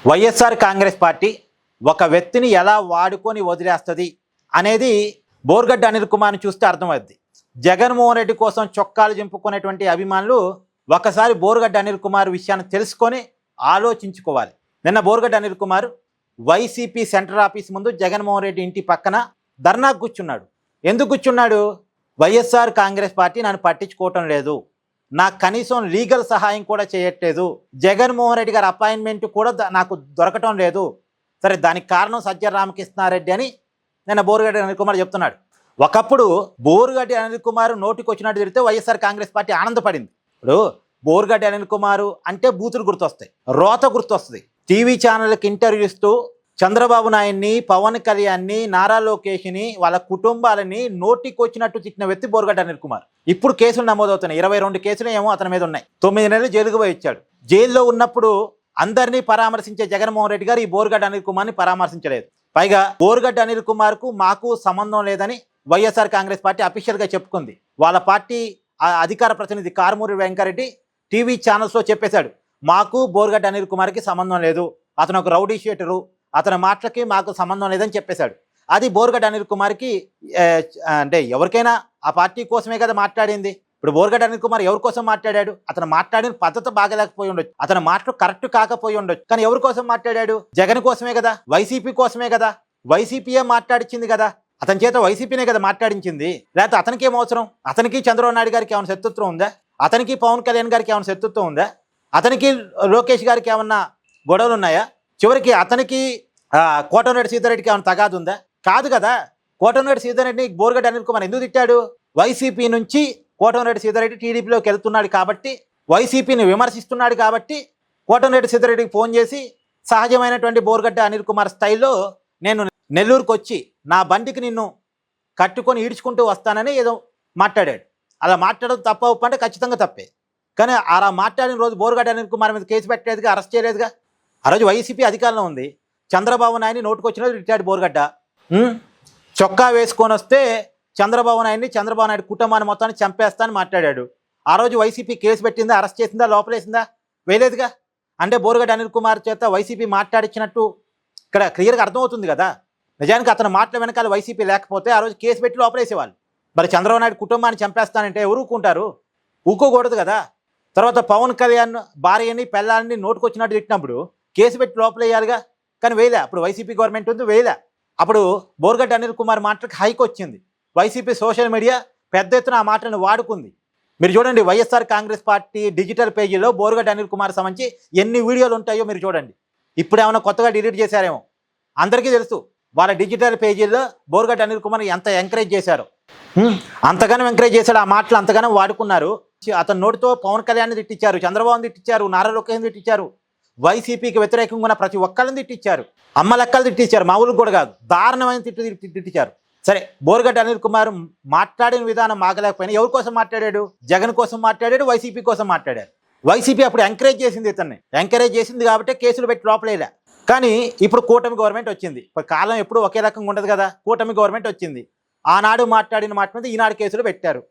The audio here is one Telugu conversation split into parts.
వైఎస్ఆర్ కాంగ్రెస్ పార్టీ ఒక వ్యక్తిని ఎలా వాడుకొని వదిలేస్తుంది అనేది బోర్గడ్డ అనిల్ కుమార్ని చూస్తే అర్థమవుద్ది. జగన్మోహన్ రెడ్డి కోసం చొక్కాలు చింపుకునేటువంటి అభిమానులు ఒకసారి బోర్గడ్డ అనిల్ కుమార్ విషయాన్ని తెలుసుకొని ఆలోచించుకోవాలి. నిన్న Borugadda Anil Kumar YCP central office ముందు జగన్మోహన్ రెడ్డి ఇంటి పక్కన ధర్నాకు కూర్చున్నాడు. ఎందుకు కూర్చున్నాడు? వైఎస్ఆర్ కాంగ్రెస్ పార్టీ నన్ను పట్టించుకోవటం లేదు, నాకు కనీసం లీగల్ సహాయం కూడా చేయట్లేదు, జగన్మోహన్ రెడ్డి గారి అపాయింట్మెంట్ కూడా నాకు దొరకటం లేదు. సరే, దానికి కారణం సజ్జల రామకృష్ణారెడ్డి అని నిన్న బోర్గడ్డ అనిల్ కుమార్ చెప్తున్నాడు. ఒకప్పుడు బోర్గడ్డ అనిల్ కుమార్ నోటికి వచ్చినట్టు తిరిగితే వైఎస్ఆర్ కాంగ్రెస్ పార్టీ ఆనందపడింది. ఇప్పుడు బోర్గడ్డ అనిల్ కుమార్ అంటే బూతులు గుర్తొస్తాయి, రోత గుర్తొస్తుంది. టీవీ ఛానళ్ళకి ఇంటర్వ్యూ ఇస్తూ చంద్రబాబు నాయుడిని, పవన్ కళ్యాణ్ని, నారా లోకేష్ని, వాళ్ళ కుటుంబాలని నోటికి వచ్చినట్టు తిట్టిన వ్యక్తి బోర్గడ్డ అనిల్ కుమార్. ఇప్పుడు కేసులు నమోదవుతున్నాయి. 22 కేసులు ఏమో అతని మీద ఉన్నాయి. 9 నెలలు జైలుకు పోయి ఇచ్చాడు. జైల్లో ఉన్నప్పుడు అందరినీ పరామర్శించే జగన్మోహన్ రెడ్డి గారు ఈ బోర్గడ్డ అనిల్ కుమార్ని పరామర్శించలేదు. పైగా బోర్గడ్డ అనిల్ కుమార్కు మాకు సంబంధం లేదని వైఎస్ఆర్ కాంగ్రెస్ పార్టీ అఫీషియల్గా చెప్పుకుంది. వాళ్ళ పార్టీ అధికార ప్రతినిధి కారుమూరి వెంకరెడ్డి టీవీ ఛానల్స్లో చెప్పేశాడు, మాకు బోర్గడ్డ అనిల్ కుమార్కి సంబంధం లేదు, అతను ఒక రౌడీ షీటరు, అతని మాటలకి మాకు సంబంధం లేదని చెప్పేశాడు. అది బోర్గడ్డ అనిల్ కుమార్కి అంటే ఎవరికైనా ఆ పార్టీ కోసమే కదా మాట్లాడింది. ఇప్పుడు బోర్గడ్డ అనిల్ కుమార్ ఎవరి కోసం మాట్లాడాడు? అతను మాట్లాడిన పద్ధతి బాగలేకపోయి ఉండొచ్చు, అతని మాటలు కరెక్ట్ కాకపోయి ఉండొచ్చు, కానీ ఎవరి కోసం మాట్లాడాడు? జగన్ కోసమే కదా, వైసీపీ కోసమే కదా, వైసీపీయే మాట్లాడించింది కదా, అతని చేత వైసీపీనే కదా మాట్లాడించింది. లేకపోతే అతనికి ఏం అవసరం? అతనికి చంద్రబాబు నాయుడు గారికి ఏమైనా శత్రుత్వం ఉందా? అతనికి పవన్ కళ్యాణ్ గారికి ఏమైనా శత్రుత్వం ఉందా? అతనికి లోకేష్ గారికి ఏమన్నా గొడవలు ఉన్నాయా? చివరికి అతనికి కోటమిరెడ్డి సీతారెడ్డికి ఏమైనా తగాదు ఉందా? కాదు కదా. కోటమిరెడ్డి సీతారెడ్డిని బోర్గడ్డ అనిల్ కుమార్ ఎందుకు తిట్టాడు? వైసీపీ నుంచి కోటమిరెడ్డి సీతారెడ్డి టీడీపీలోకి వెళ్తున్నాడు కాబట్టి, వైసీపీని విమర్శిస్తున్నాడు కాబట్టి కోటమిరెడ్డి సీతారెడ్డికి ఫోన్ చేసి సహజమైనటువంటి బోర్గడ్డ అనిల్ కుమార్ స్టైల్లో నేను నెల్లూరుకు వచ్చి నా బండికి నిన్ను కట్టుకొని ఈడ్చుకుంటూ వస్తానని ఏదో మాట్లాడాడు. అలా మాట్లాడడం తప్ప అంటే ఖచ్చితంగా తప్పే. కానీ అలా మాట్లాడిన రోజు బోర్గడ్డ అనిల్ కుమార్ మీద కేసు పెట్టలేదుగా, అరెస్ట్ చేయలేదుగా. ఆ రోజు వైసీపీ అధికారంలో ఉంది. చంద్రబాబు నాయుడిని నోటుకొచ్చినది రిటైర్డ్ బోర్గడ్డ చొక్కా వేసుకొని వస్తే చంద్రబాబు నాయుడు కుటుంబాన్ని మొత్తాన్ని చంపేస్తా అని మాట్లాడాడు. ఆ రోజు వైసీపీ కేసు పెట్టిందా, అరెస్ట్ చేసిందా, లోపలేసిందా? వేయలేదుగా. అంటే బోర్గడ్డ అనిల్ కుమార్ చేత వైసీపీ మాట్లాడించినట్టు ఇక్కడ క్లియర్గా అర్థమవుతుంది కదా. నిజానికి అతని మాటల వెనకాల వైసీపీ లేకపోతే ఆ రోజు కేసు పెట్టి లోపలేసేవాళ్ళు. మరి చంద్రబాబు నాయుడు కుటుంబాన్ని చంపేస్తానంటే ఎవరు ఊరుకుంటారు? ఊరుకోకూడదు కదా. తర్వాత పవన్ కళ్యాణ్ భార్యని పెళ్ళాన్ని నోటుకొచ్చినట్టు తిట్టినప్పుడు కేసు పెట్టి లోపలేయాలిగా. కానీ వేయలే. అప్పుడు వైసీపీ గవర్నమెంట్ ఉంది, వేయలే. అప్పుడు బోర్గడ్డ అనిల్ కుమార్ మాటలకు హైక్ వచ్చింది. వైసీపీ సోషల్ మీడియా పెద్ద ఎత్తున ఆ మాటలను వాడుకుంది. మీరు చూడండి, వైఎస్ఆర్ కాంగ్రెస్ పార్టీ డిజిటల్ పేజీలో బోర్గడ్డ అనిల్ కుమార్ సంబంధించి ఎన్ని వీడియోలు ఉంటాయో మీరు చూడండి. ఇప్పుడు ఏమైనా కొత్తగా డిలీట్ చేశారేమో. అందరికీ తెలుసు వాళ్ళ డిజిటల్ పేజీల్లో బోర్గడ్డ అనిల్ కుమార్ ఎంత ఎంకరేజ్ చేశారో. అంతగానో ఎంకరేజ్ చేశాడు, ఆ మాటలు అంతగానో వాడుకున్నారు. అతని నోటితో పవన్ కళ్యాణ్ తిట్టించారు, చంద్రబాబుని తిట్టించారు, నారా లోకేష్ని తిట్టించారు, వైసీపీకి వ్యతిరేకంగా ఉన్న ప్రతి ఒక్కళ్ళని తిట్టించారు, అమ్మ లెక్కలు తిట్టించారు, మా ఊళ్ళకి కూడా కాదు, దారుణమైన తిట్టించారు. సరే, బోర్గడ్డ అనిల్ కుమార్ మాట్లాడిన విధానం మాగలేకపోయినా ఎవరి కోసం మాట్లాడాడు? జగన్ కోసం మాట్లాడాడు, వైసీపీ కోసం మాట్లాడాడు. వైసీపీ అప్పుడు ఎంకరేజ్ చేసింది, ఇతన్ని ఎంకరేజ్ చేసింది కాబట్టి కేసులు పెట్టి లోపలేలా. కానీ ఇప్పుడు కూటమి గవర్నమెంట్ వచ్చింది. ఇప్పుడు కాలం ఎప్పుడు ఒకే రకంగా ఉండదు కదా. కూటమి గవర్నమెంట్ వచ్చింది. ఆనాడు మాట్లాడిన మాట మీద ఈనాడు కేసులు పెట్టారు.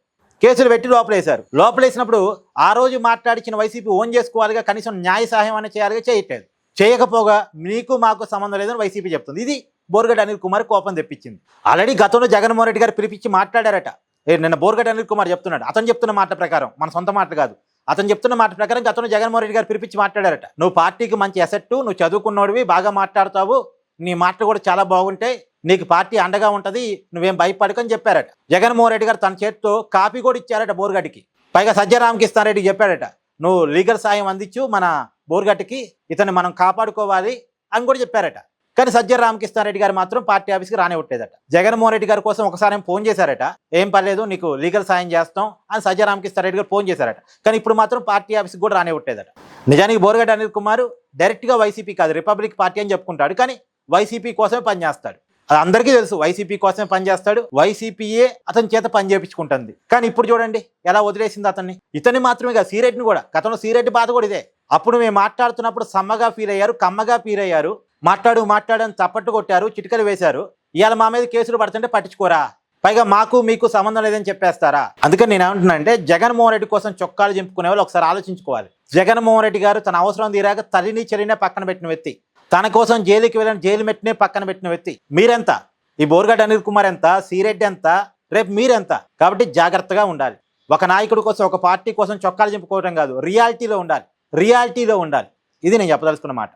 కేసులు పెట్టి లోపలేశారు. లోపలేసినప్పుడు ఆ రోజు మాట్లాడించిన వైసీపీ ఓన్ చేసుకోవాలిగా, కనీసం న్యాయ సహాయం అని చేయాలిగా, చేయట్లేదు. చేయకపోగా మీకు మాకు సంబంధం లేదని వైసీపీ చెప్తుంది. ఇది బోర్గడ్డ అనిల్ కుమార్ కోపం తెప్పించింది. ఆల్రెడీ గతంలో జగన్మోహన్ రెడ్డి గారు పిలిపించి మాట్లాడారట. నిన్న బోర్గడ్డ అనిల్ కుమార్ చెప్తున్నాడు, అతను చెప్తున్న మాట ప్రకారం, మన సొంత మాట కాదు, అతను చెప్తున్న మాట ప్రకారం గతంలో జగన్మోహన్ రెడ్డి గారు పిలిపించి మాట్లాడారట. నువ్వు పార్టీకి మంచి అసెట్టు, నువ్వు చదువుకున్నోడివి, బాగా మాట్లాడతావు, నీ మాటలు కూడా చాలా బాగుంటాయి, నీకు పార్టీ అండగా ఉంటుంది, నువ్వేం భయపడకని చెప్పారట. జగన్మోహన్ రెడ్డి గారు తన చేతితో కాపీ కూడా ఇచ్చారట బోర్గడ్డకి. పైగా సజ్జల రామకృష్ణారెడ్డి చెప్పాడట, నువ్వు లీగల్ సాయం అందించు మన బోర్గడ్డకి, ఇతన్ని మనం కాపాడుకోవాలి అని కూడా చెప్పారట. కానీ సజ్జల రామకృష్ణారెడ్డి గారు మాత్రం పార్టీ ఆఫీస్కి రానివ్వట్లేదట. జగన్మోహన్ రెడ్డి గారి కోసం ఒకసారి ఫోన్ చేశారట, ఏం పర్లేదు నీకు లీగల్ సాయం చేస్తాం అని సజ్జల రామకృష్ణారెడ్డి గారు ఫోన్ చేశారట. కానీ ఇప్పుడు మాత్రం పార్టీ ఆఫీస్కి కూడా రానివ్వట్లేదట. నిజానికి బోర్గడ్డ అనిల్ కుమార్ డైరెక్ట్గా వైసీపీ కాదు, రిపబ్లిక్ పార్టీ అని చెప్పుకుంటాడు, కానీ వైసీపీ కోసమే పనిచేస్తాడు. అది అందరికీ తెలుసు, వైసీపీ కోసమే పనిచేస్తాడు, వైసీపీయే అతని చేత పని చేయించుకుంటుంది. కానీ ఇప్పుడు చూడండి ఎలా వదిలేసింది అతన్ని. ఇతన్ని మాత్రమే కాదు, సీరెడ్డిని కూడా. గతంలో సీరెడ్డి బాధ కూడా ఇదే. అప్పుడు మేము మాట్లాడుతున్నప్పుడు సమ్మగా ఫీల్ అయ్యారు, కమ్మగా ఫీల్ అయ్యారు, మాట్లాడని చప్పట్టు కొట్టారు, చిటికలు వేశారు. ఇవాళ మా మీద కేసులు పడుతుంటే పట్టించుకోరా, పైగా మాకు మీకు సంబంధం లేదని చెప్పేస్తారా? అందుకని నేను ఏమంటున్నా అంటే, జగన్మోహన్ రెడ్డి కోసం చొక్కాలు చింపుకునే వాళ్ళు ఒకసారి ఆలోచించుకోవాలి. జగన్మోహన్ రెడ్డి గారు తన అవసరం తీరాక తల్లిని చెల్లినే పక్కన పెట్టిన వ్యక్తి. తన కోసం జైలుకి వెళ్ళిన జైలు మెట్టినే పక్కన పెట్టిన వ్యక్తి. మీరెంత? ఈ బోర్గడ్డ అనిల్ కుమార్ ఎంత? సిరెడ్డి ఎంత? రేపు మీరెంత? కాబట్టి జాగ్రత్తగా ఉండాలి. ఒక నాయకుడి కోసం, ఒక పార్టీ కోసం చొక్కాలు చింపుకోవడం కాదు, రియాలిటీలో ఉండాలి. ఇది నేను చెప్పదలుచుకున్న మాట.